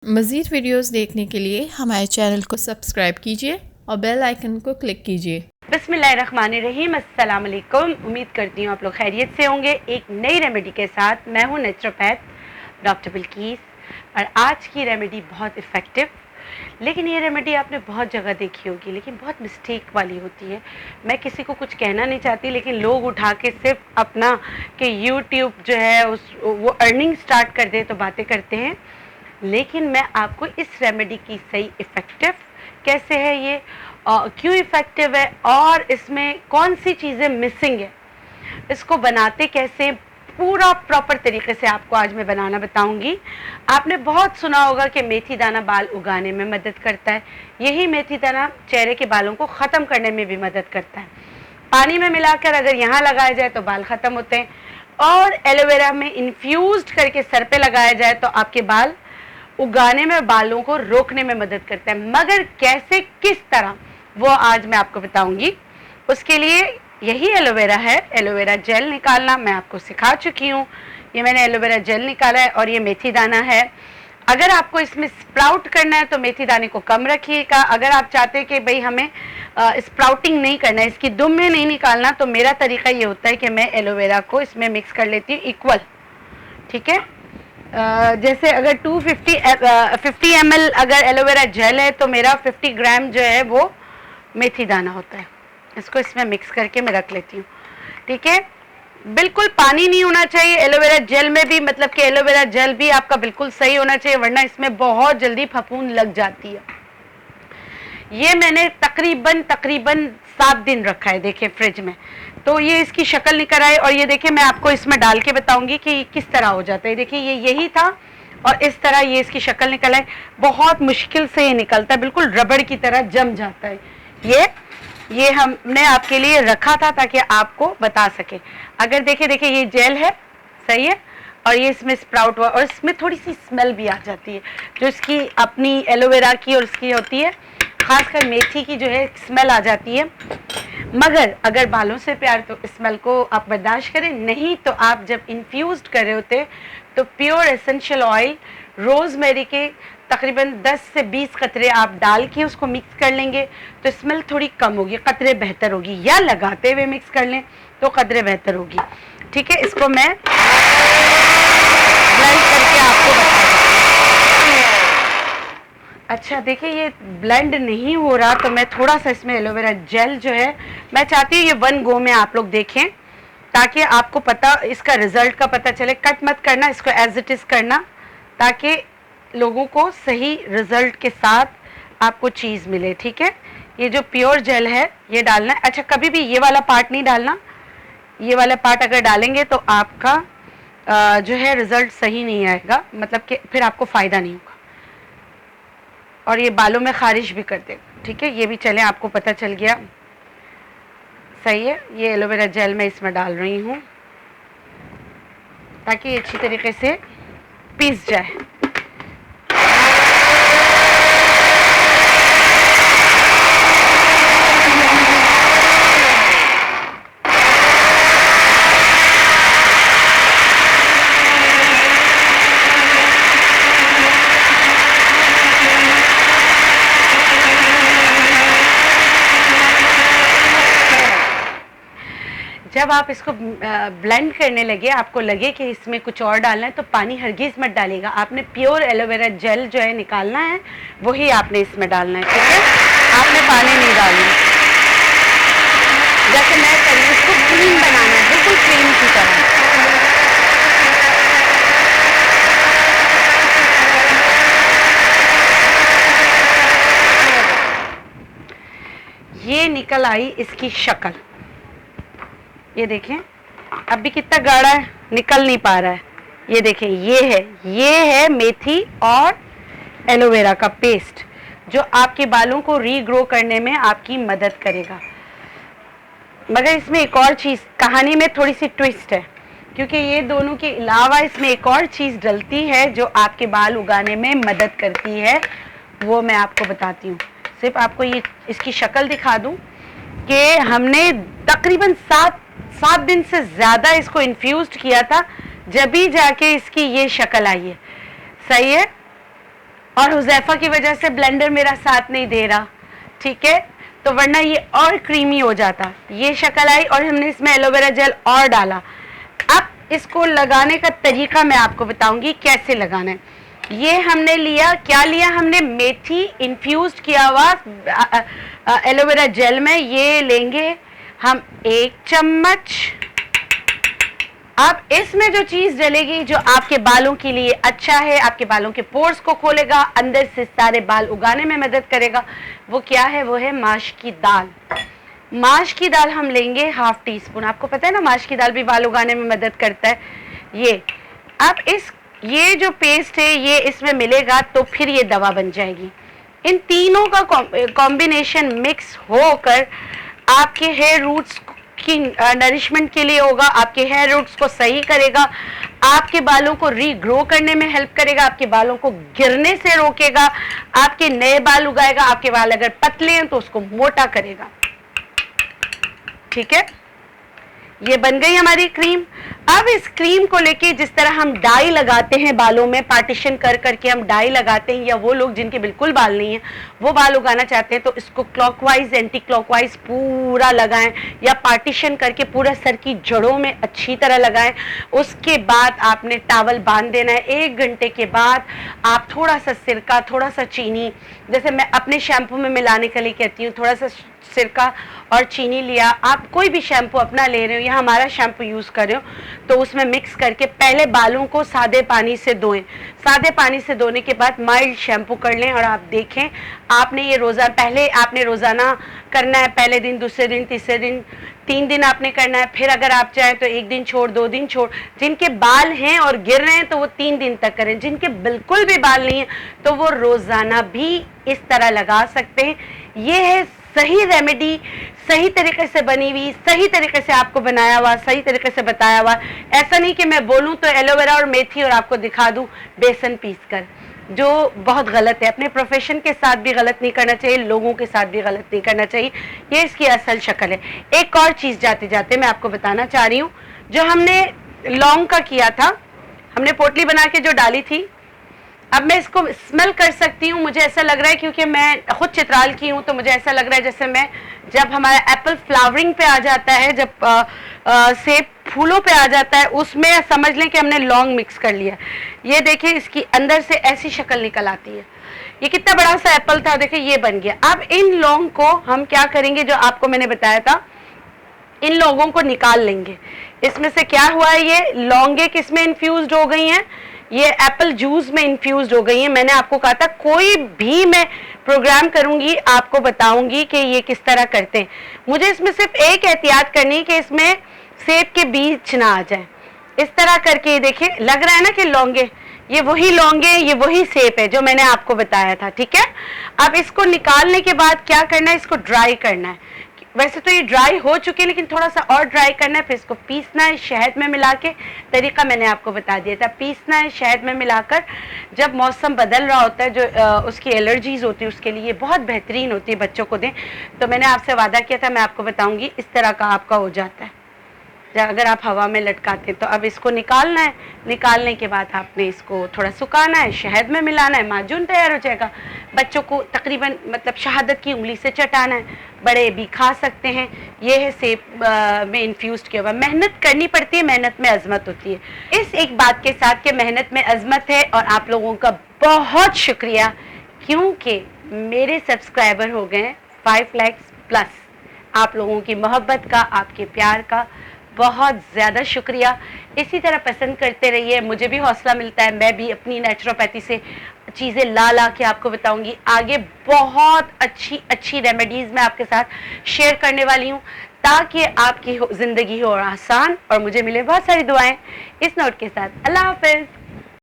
मज़ीद वीडियोस देखने के लिए हमारे चैनल को सब्सक्राइब कीजिए और बेल आइकन को क्लिक कीजिए। बिस्मिल्लाहिर्रहमानिर्रहीम, अस्सलाम वालेकुम। उम्मीद करती हूँ आप लोग खैरियत से होंगे। एक नई रेमेडी के साथ मैं हूँ नेचुरोपैथ डॉक्टर बिल्कीस, और आज की रेमेडी बहुत इफ़ेक्टिव। लेकिन ये रेमेडी आपने बहुत जगह देखी होगी, लेकिन बहुत मिस्टेक वाली होती है। मैं किसी को कुछ कहना नहीं चाहती, लेकिन लोग उठा के सिर्फ अपना कि यूट्यूब जो है वो अर्निंग स्टार्ट कर दे तो बातें करते हैं। लेकिन मैं आपको इस रेमेडी की सही इफ़ेक्टिव कैसे है, ये क्यों इफ़ेक्टिव है और इसमें कौन सी चीज़ें मिसिंग है, इसको बनाते कैसे, पूरा प्रॉपर तरीके से आपको आज मैं बनाना बताऊंगी। आपने बहुत सुना होगा कि मेथी दाना बाल उगाने में मदद करता है। यही मेथी दाना चेहरे के बालों को ख़त्म करने में भी मदद करता है। पानी में मिलाकर अगर यहाँ लगाया जाए तो बाल ख़त्म होते हैं, और एलोवेरा में इन्फ्यूज़्ड करके सर पे लगाया जाए तो आपके बाल उगाने में, बालों को रोकने में मदद करता है। मगर कैसे, किस तरह, वो आज मैं आपको बताऊंगी। उसके लिए यही एलोवेरा है, एलोवेरा जेल निकालना मैं आपको सिखा चुकी हूँ। ये मैंने एलोवेरा जेल निकाला है, और ये मेथी दाना है। अगर आपको इसमें स्प्राउट करना है तो मेथी दाने को कम रखिएगा। अगर आप चाहते हैं कि भाई हमें स्प्राउटिंग नहीं करना है, इसकी दुम में नहीं निकालना, तो मेरा तरीका ये होता है कि मैं एलोवेरा को इसमें मिक्स कर लेती हूँ इक्वल। ठीक है, जैसे अगर 50 ml अगर एलोवेरा जेल है तो मेरा 50 ग्राम जो है वो मेथी दाना होता है। इसको इसमें मिक्स करके मैं रख लेती हूँ। ठीक है, बिल्कुल पानी नहीं होना चाहिए एलोवेरा जेल में भी, मतलब कि एलोवेरा जेल भी आपका बिल्कुल सही होना चाहिए, वरना इसमें बहुत जल्दी फफूंद लग जाती है। ये मैंने तकरीबन 7 दिन रखा है, देखिए फ्रिज में, तो ये इसकी शक्ल निकल आए। और ये देखिए मैं आपको इसमें डाल के बताऊंगी कि किस तरह हो जाता है। देखिए ये यही था, और इस तरह ये इसकी शक्ल निकल आए। बहुत मुश्किल से ये निकलता है, बिल्कुल रबड़ की तरह जम जाता है। ये हमने आपके लिए रखा था ताकि आपको बता सके। अगर देखिए ये जेल है, सही है, और ये इसमें स्प्राउट हुआ, और इसमें थोड़ी सी स्मेल भी आ जाती है जो इसकी अपनी एलोवेरा की और इसकी होती है, खासकर मेथी की जो है स्मेल आ जाती है। मगर अगर बालों से प्यार तो स्मेल को आप बर्दाश्त करें, नहीं तो आप जब इन्फ्यूज़्ड कर रहे होते तो प्योर एसेंशियल ऑयल रोज़मेरी के तकरीबन 10 से 20 कतरे आप डाल के उसको मिक्स कर लेंगे तो स्मेल थोड़ी कम होगी, कतरे बेहतर होगी। या लगाते हुए मिक्स कर लें तो कतरे बेहतर होगी। ठीक है, इसको मैं ब्लेंड करके आपको बता दूँ। अच्छा देखिए ये ब्लेंड नहीं हो रहा, तो मैं थोड़ा सा इसमें एलोवेरा जेल जो है, मैं चाहती हूँ ये 1 गो में आप लोग देखें ताकि आपको पता, इसका रिजल्ट का पता चले। कट मत करना, इसको एज इट इज़ करना ताकि लोगों को सही रिजल्ट के साथ आपको चीज़ मिले। ठीक है, ये जो प्योर जेल है ये डालना है। अच्छा, कभी भी ये वाला पार्ट नहीं डालना, ये वाला पार्ट अगर डालेंगे तो आपका जो है रिजल्ट सही नहीं आएगा, मतलब कि फिर आपको फ़ायदा नहीं होगा, और ये बालों में खारिश भी कर देगा। ठीक है, ये भी चले, आपको पता चल गया। सही है, ये एलोवेरा जेल मैं इसमें डाल रही हूँ ताकि ये अच्छी तरीके से पीस जाए। जब आप इसको ब्लेंड करने लगे, आपको लगे कि इसमें कुछ और डालना है, तो पानी हरगिज़ मत डालिएगा। आपने प्योर एलोवेरा जेल जो है निकालना है, वही आपने इसमें डालना है। ठीक है, आपने पानी नहीं डालना, जैसे मैं कर रही हूँ। इसको क्रीम बनाना है, बिल्कुल क्रीम की तरह। ये निकल आई इसकी शक्ल, ये देखें अब भी कितना गाढ़ा है, निकल नहीं पा रहा है। ये देखें, ये है मेथी और एलोवेरा का पेस्ट जो आपके बालों को रीग्रो करने में आपकी मदद करेगा। मगर इसमें एक और चीज़, कहानी में थोड़ी सी ट्विस्ट है, क्योंकि ये दोनों के अलावा इसमें एक और चीज़ डलती है जो आपके बाल उगाने में मदद करती है। वो मैं आपको बताती हूँ। सिर्फ आपको ये इसकी शक्ल दिखा दूँ कि हमने तकरीबन 7 दिन से ज़्यादा इसको इन्फ्यूज़्ड किया था, जब भी जाके इसकी ये शक्ल आई है। सही है, और हुज़ैफा की वजह से ब्लेंडर मेरा साथ नहीं दे रहा, ठीक है, तो वरना ये और क्रीमी हो जाता। ये शक्ल आई और हमने इसमें एलोवेरा जेल और डाला। अब इसको लगाने का तरीका मैं आपको बताऊंगी कैसे लगाना है। ये हमने लिया, क्या लिया हमने, मेथी इन्फ्यूज़ किया हुआ एलोवेरा जेल में, ये लेंगे हम 1 चम्मच। अब इसमें जो चीज़ डलेगी जो आपके बालों के लिए अच्छा है, आपके बालों के पोर्स को खोलेगा, अंदर से सारे बाल उगाने में मदद करेगा, वो क्या है, वो है माश की दाल। माश की दाल हम लेंगे 1/2 टीस्पून। आपको पता है ना माश की दाल भी बाल उगाने में मदद करता है। ये अब ये जो पेस्ट है ये इसमें मिलेगा तो फिर ये दवा बन जाएगी। इन तीनों का कॉम्बिनेशन मिक्स होकर आपके हेयर रूट्स की नरिशमेंट के लिए होगा, आपके हेयर रूट्स को सही करेगा, आपके बालों को रीग्रो करने में हेल्प करेगा, आपके बालों को गिरने से रोकेगा, आपके नए बाल उगाएगा, आपके बाल अगर पतले हैं तो उसको मोटा करेगा। ठीक है, ये बन गई हमारी क्रीम। अब इस क्रीम को लेके जिस तरह हम डाई लगाते हैं बालों में, पार्टीशन कर करके हम डाई लगाते हैं, या वो लोग जिनके बिल्कुल बाल नहीं है वो बाल उगाना चाहते हैं तो इसको क्लॉकवाइज एंटी क्लॉकवाइज पूरा लगाएं, या पार्टीशन करके पूरा सर की जड़ों में अच्छी तरह लगाएं। उसके बाद आपने टॉवल बांध देना है। 1 घंटे के बाद आप थोड़ा सा सिरका, थोड़ा सा चीनी, जैसे मैं अपने शैम्पू में मिलाने के लिए कहती हूँ, थोड़ा सा सिरका और चीनी लिया, आप कोई भी शैम्पू अपना ले रहे हो या हमारा शैम्पू यूज़ कर रहे हो तो उसमें मिक्स करके पहले बालों को सादे पानी से धोएं। सादे पानी से धोने के बाद माइल्ड शैम्पू कर लें और आप देखें आपने ये पहले आपने रोज़ाना करना है, पहले दिन, दूसरे दिन, तीसरे दिन, 3 दिन आपने करना है। फिर अगर आप चाहें तो 1 दिन छोड़, 2 दिन छोड़। जिनके बाल हैं और गिर रहे हैं तो वो 3 दिन तक करें। जिनके बिल्कुल भी बाल नहीं है तो वो रोज़ाना भी इस तरह लगा सकते हैं। ये है सही रेमेडी, सही तरीके से बनी हुई, सही तरीके से आपको बनाया हुआ, सही तरीके से बताया हुआ। ऐसा नहीं कि मैं बोलूं तो एलोवेरा और मेथी और आपको दिखा दूं बेसन पीस कर, जो बहुत गलत है। अपने प्रोफेशन के साथ भी गलत नहीं करना चाहिए, लोगों के साथ भी गलत नहीं करना चाहिए। ये इसकी असल शक्ल है। एक और चीज़ जाते जाते मैं आपको बताना चाह रही हूँ, जो हमने लौंग का किया था, हमने पोटली बना के जो डाली थी, अब मैं इसको स्मेल कर सकती हूँ। मुझे ऐसा लग रहा है क्योंकि मैं खुद चित्राल की हूँ तो मुझे ऐसा लग रहा है जैसे मैं, जब हमारा एप्पल फ्लावरिंग पे आ जाता है, जब सेब फूलों पे आ जाता है, उसमें समझ लें कि हमने लौंग मिक्स कर लिया। ये देखिए इसकी अंदर से ऐसी शक्ल निकल आती है। ये कितना बड़ा सा एप्पल था, देखिए ये बन गया। अब इन लौंग को हम क्या करेंगे, जो आपको मैंने बताया था, इन लोगों को निकाल लेंगे। इसमें से क्या हुआ है, ये लौंगे किसमें इन्फ्यूज्ड हो गई हैं, ये एप्पल जूस में इन्फ्यूज्ड हो गई है। मैंने आपको कहा था कोई भी मैं प्रोग्राम करूंगी आपको बताऊंगी कि ये किस तरह करते हैं। मुझे इसमें सिर्फ एक एहतियात करनी है कि इसमें सेब के बीज ना आ जाए। इस तरह करके देखिए, लग रहा है ना कि लौंगे, ये वही लौंगे, ये वही सेब है जो मैंने आपको बताया था। ठीक है, अब इसको निकालने के बाद क्या करना है, इसको ड्राई करना है। वैसे तो ये ड्राई हो चुके हैं लेकिन थोड़ा सा और ड्राई करना है। फिर इसको पीसना है शहद में मिला के, तरीका मैंने आपको बता दिया था। पीसना है शहद में मिलाकर, जब मौसम बदल रहा होता है, जो उसकी एलर्जीज होती है उसके लिए बहुत बेहतरीन होती है, बच्चों को दें। तो मैंने आपसे वादा किया था मैं आपको बताऊंगी, इस तरह का आपका हो जाता है अगर आप हवा में लटकाते। तो अब इसको निकालना है, निकालने के बाद आपने इसको थोड़ा सुखाना है, शहद में मिलाना है, माजून तैयार हो जाएगा। बच्चों को तकरीबन मतलब शहादत की उंगली से चटाना है, बड़े भी खा सकते हैं। ये है सेब में इन्फ्यूज़ड किया हुआ। मेहनत करनी पड़ती है, मेहनत में अजमत होती है। इस एक बात के साथ कि मेहनत में अजमत है, और आप लोगों का बहुत शुक्रिया क्योंकि मेरे सब्सक्राइबर हो गए 5 लाख प्लस। आप लोगों की मोहब्बत का, आपके प्यार का बहुत ज़्यादा शुक्रिया। इसी तरह पसंद करते रहिए, मुझे भी हौसला मिलता है। मैं भी अपनी नेचुरोपैथी से चीज़ें ला के आपको बताऊंगी। आगे बहुत अच्छी अच्छी रेमेडीज़ मैं आपके साथ शेयर करने वाली हूँ ताकि आपकी ज़िंदगी हो आसान और मुझे मिले बहुत सारी दुआएं। इस नोट के साथ अल्लाह हाफ़िज़।